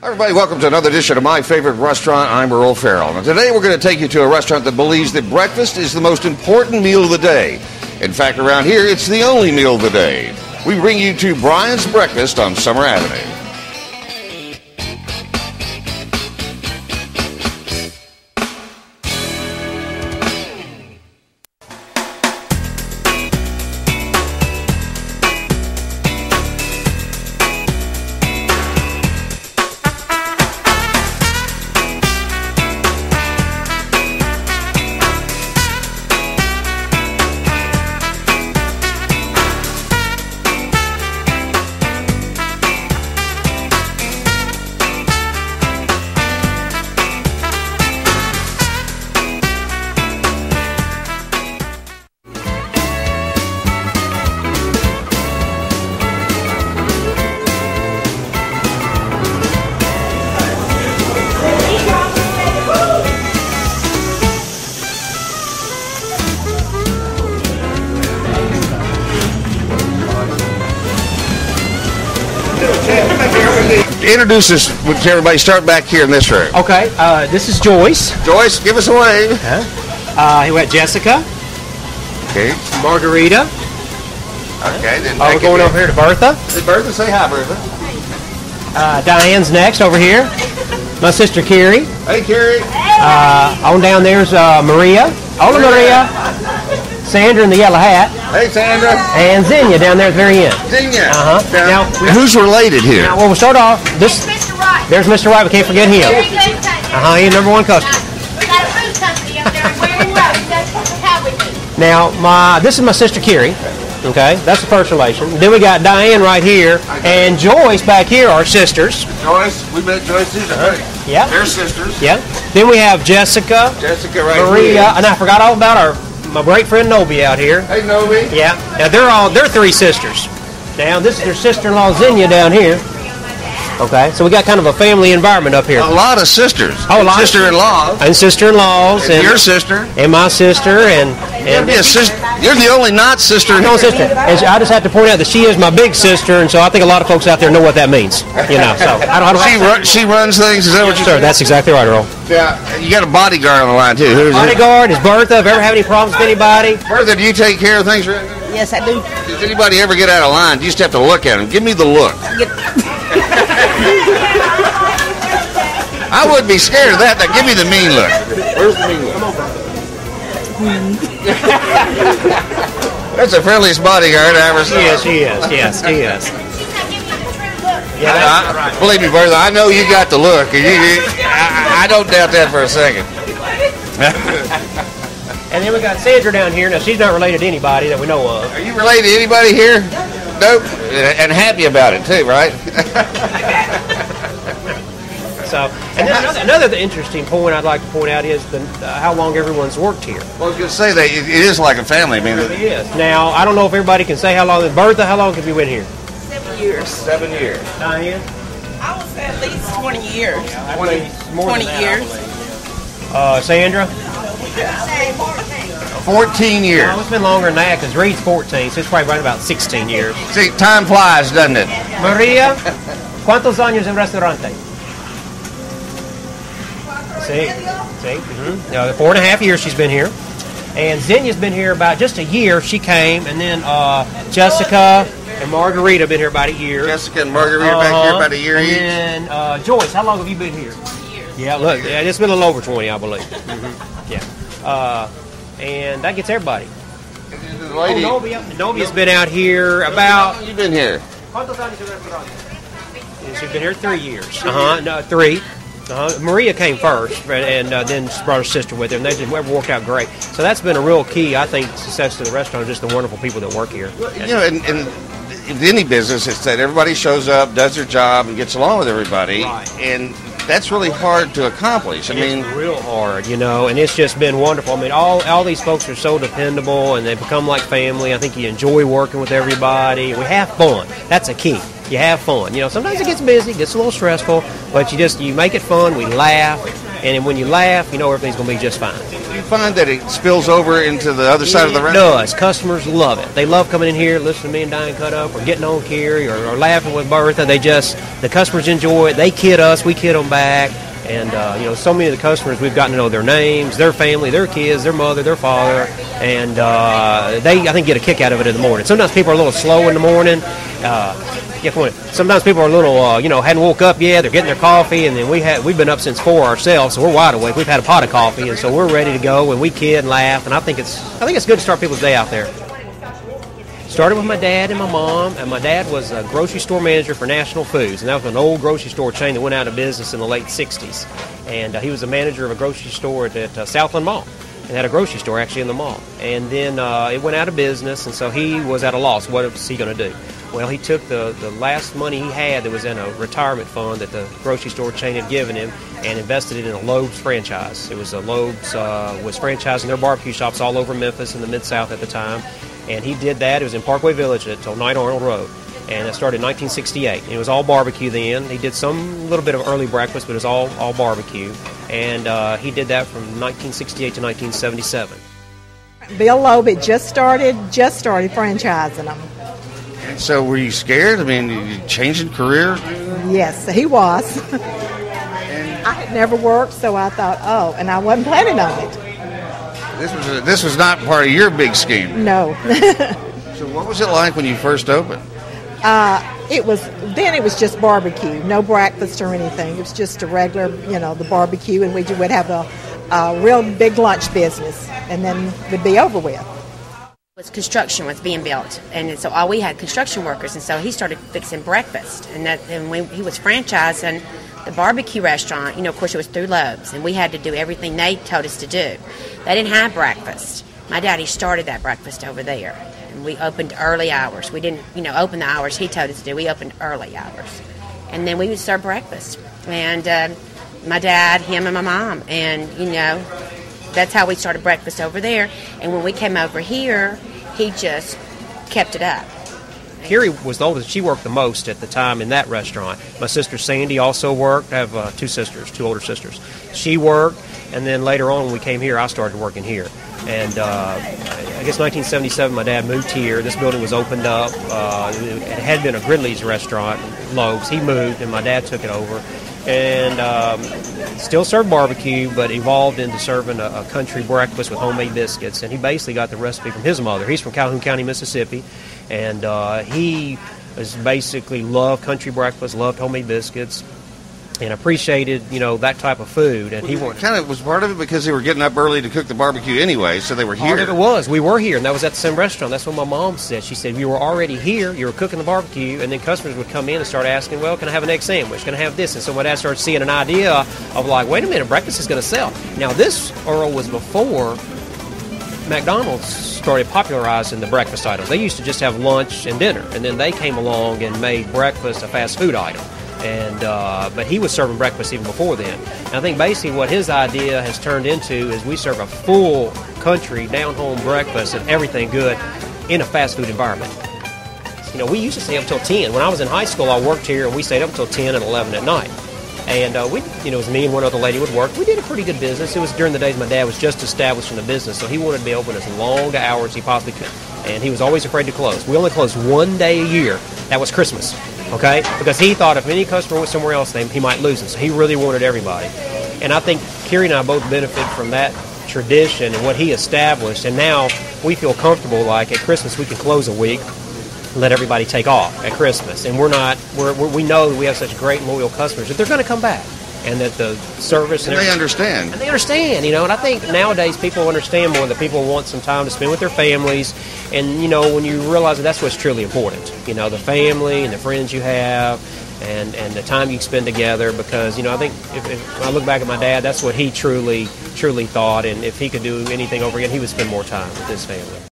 Hi everybody, welcome to another edition of My Favorite Restaurant. I'm Earl Farrell. And today we're going to take you to a restaurant that believes that breakfast is the most important meal of the day. In fact, around here, it's the only meal of the day. We bring you to Bryant's Breakfast on Summer Avenue. Introduce us to everybody. Start back here in this room. Okay, this is Joyce. Joyce, give us a wave. Here we got Jessica. Okay. Margarita. Okay. Then we're going over here to Bertha. Hey, Bertha, say hi, Bertha. Diane's next over here. My sister Carrie. Hey, Carrie. On down there's Maria. Hola, Maria. Sandra in the yellow hat. Hey, Sandra. And Xenia down there at the very end. Xenia. Now, who's related here? Now, well, we'll start off. Mr. Wright. There's Mr. Wright. We can't forget him. He's number one customer. We got a food company up there wearing rope. That's what we have with you. Now, this is my sister Carrie. Okay, that's the first relation. Then we got Diane right here, and Joyce back here are sisters. Joyce, we met Joyce too. Yeah. They're sisters. Yeah. Then we have Jessica. Jessica right Maria, here. and I forgot all about my great friend Nobi out here. Hey, Nobi. Yeah. Now they're three sisters. Now this is their sister-in-law Xenia down here. Okay, so we got kind of a family environment up here. A lot of sisters. Oh, a lot. Sister-in-laws. And sister-in-laws. And your sister. And my sister. And you're the only not sister. No sister. And I just have to point out that she is my big sister, and so I think a lot of folks out there know what that means. You know, so I don't. She runs things. Is that what you're saying? That's exactly right, Earl. Yeah, you got a bodyguard on the line too. Who's bodyguard is Bertha. If ever have any problems with anybody. Bertha, do you take care of things? Yes, I do. Does anybody ever get out of line? You just have to look at them. Give me the look. I would be scared of that. Now give me the mean look. Where's the mean look? That's the friendliest bodyguard I ever saw. Yes, he is. Yes, he is. Yeah, believe me, Bertha, I know you got the look. I don't doubt that for a second. And then we got Sandra down here. Now, she's not related to anybody that we know of. Are you related to anybody here? Nope. And happy about it, too, right? So, and then another interesting point I'd like to point out is how long everyone's worked here. Well, I was going to say that it is like a family. I mean, it is. Now, I don't know if everybody can say how long. Bertha, how long have you been here? 7 years. 7 years. Diane? I would say at least 20 years. 20 years. Sandra? 14 years. No, it's been longer than that because Reed's 14, so it's probably right about 16 years. See, time flies, doesn't it? Maria, ¿cuántos años en restaurante? See? 4.5 years she's been here. And Xenia's been here about just a year. She came, and then Jessica and Margarita have been here about a year. Jessica and Margarita back here about a year each. And then Joyce, how long have you been here? 20 years. Yeah, look, it's been a little over 20, I believe. Yeah. And that gets everybody. And the lady, Novia's been out here about... How long have you been here? She's been here 3 years. No, 3. Maria came first, and then she brought her sister with her, and they just worked out great. So that's been a real key, I think, success to the restaurant, just the wonderful people that work here. You know, and in any business, it's that everybody shows up, does their job, and gets along with everybody, and that's really hard to accomplish. It's real hard, you know, and it's just been wonderful. I mean, all these folks are so dependable, and they become like family. I think you enjoy working with everybody. We have fun. That's a key. You have fun. You know, sometimes it gets busy, it gets a little stressful, but you make it fun. We laugh, and when you laugh, you know everything's going to be just fine. find that it spills over into the other side of the It restaurant? does. Customers love it. They love coming in here, listening to me and Diane cut up, or getting on Carrie, or laughing with Bertha. The customers enjoy it. They kid us, we kid them back. And, so many of the customers, we've gotten to know their names, their family, their kids, their mother, their father, and they, I think, get a kick out of it in the morning. Sometimes people are a little slow in the morning. Sometimes people are a little, hadn't woke up yet. They're getting their coffee, and then we've been up since 4 ourselves, so we're wide awake. We've had a pot of coffee, and so we're ready to go, and we kid and laugh. And I think it's good to start people's day out there. Started with my dad and my mom, and my dad was a grocery store manager for National Foods, and that was an old grocery store chain that went out of business in the late 60s. And he was a manager of a grocery store at Southland Mall, and had a grocery store actually in the mall. And then it went out of business, and so he was at a loss. What was he going to do? Well, he took the last money he had that was in a retirement fund that the grocery store chain had given him and invested it in a Loeb's franchise. It was Loeb's was franchising their barbecue shops all over Memphis and the Mid-South at the time. And he did that. It was in Parkway Village at Knight Arnold Road. And it started in 1968. And it was all barbecue then. He did some little bit of early breakfast, but it was all barbecue. And he did that from 1968 to 1977. Bill Loeb had just started franchising them. And so were you scared? I mean, you changing career? Yes, he was. I had never worked, so I thought, and I wasn't planning on it. This was not part of your big scheme. No. So what was it like when you first opened? It was just barbecue, no breakfast or anything. It was just a regular, the barbecue, and we would have a real big lunch business, and then we'd be over with. Construction was being built, and so all we had construction workers, and so he started fixing breakfast, and when he was franchising the barbecue restaurant, of course it was through Loeb's, and we had to do everything they told us to do. They didn't have breakfast. My daddy started that breakfast over there, and we opened early hours. We didn't, open the hours he told us to do. We opened early hours, and then we would serve breakfast. And my dad, him, and my mom, and that's how we started breakfast over there. And when we came over here, he just kept it up. Carrie was the oldest. She worked the most at the time in that restaurant. My sister Sandy also worked. I have two older sisters. She worked, and then later on when we came here, I started working here. And I guess 1977, my dad moved here. This building was opened up. It had been a Gridley's restaurant, Loeb's. He moved, and my dad took it over. And still served barbecue, but evolved into serving a country breakfast with homemade biscuits. And he basically got the recipe from his mother. He's from Calhoun County, Mississippi, and he basically loved country breakfast, loved homemade biscuits, and appreciated, that type of food. And he kind of was part of it because they were getting up early to cook the barbecue anyway, so they were here. Part of it was. We were here, and that was at the same restaurant. That's what my mom said. She said, you were already here, you were cooking the barbecue, and then customers would come in and start asking, well, can I have an egg sandwich? Can I have this? And so my dad started seeing an idea of like, wait a minute, breakfast is going to sell. Now, this, Earl, was before McDonald's started popularizing the breakfast items. They used to just have lunch and dinner, and then they came along and made breakfast a fast food item. And but he was serving breakfast even before then. And I think basically what his idea has turned into is we serve a full country down-home breakfast and everything good in a fast food environment. We used to stay up till 10. When I was in high school, I worked here, and we stayed up till 10 and 11 at night. And it was me and one other lady would work. We did a pretty good business. It was during the days my dad was just established in the business, so he wanted to be open as long hours as he possibly could. And he was always afraid to close. We only closed one day a year. That was Christmas, okay? Because he thought if any customer went somewhere else, he might lose them. So he really wanted everybody. And I think Carrie and I both benefit from that tradition and what he established. And now we feel comfortable, like at Christmas we can close a week, let everybody take off at Christmas. And we know that we have such great loyal customers that they're going to come back. And that the service... And they understand. And they understand, And I think nowadays people understand more that people want some time to spend with their families. And, when you realize that that's what's truly important. The family and the friends you have and the time you spend together. Because, I think if I look back at my dad, that's what he truly thought. And if he could do anything over again, he would spend more time with his family.